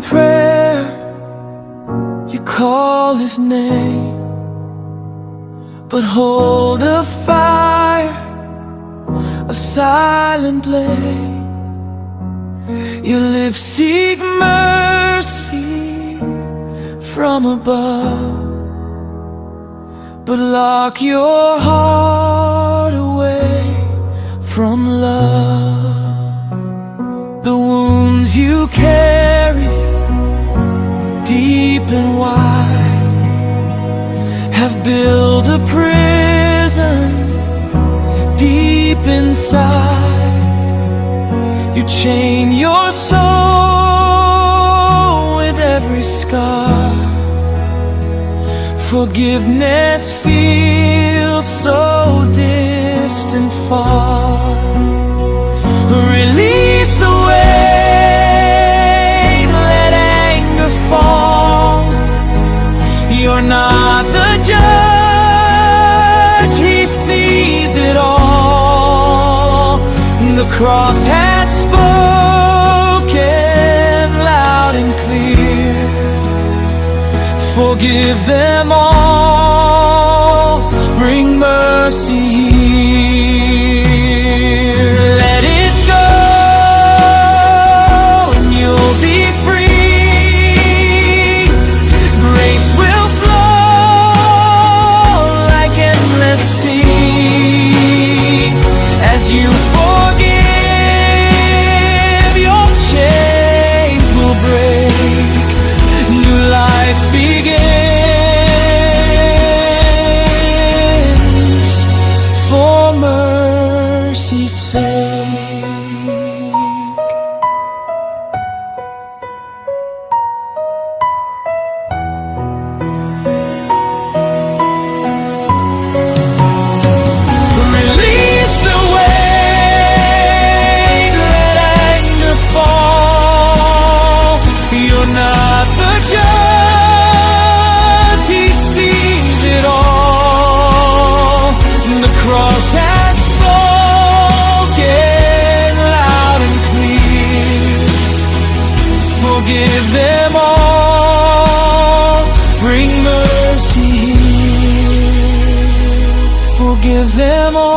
prayer, you call his name, but hold a fire of silent blame. Your lips seek mercy from above, but lock your heart away from love. The wounds you carry deep and wide have built a prison deep inside. You chain your soul with every scar. Forgiveness feels so distant far. Release the weight, let anger fall. You're not the judge, he sees it all. The cross has spoken loud and clear. Forgive them all, bring mercy here. Let it go and you'll be free. Grace will flow like endless sea. As you forgive, your chains will break. New life begins for mercy's sake. Release the weight, let anger fall. You're not the judge, he sees it all. The cross has spoken loud and clear. Forgive them all, bring mercy here. Forgive them all.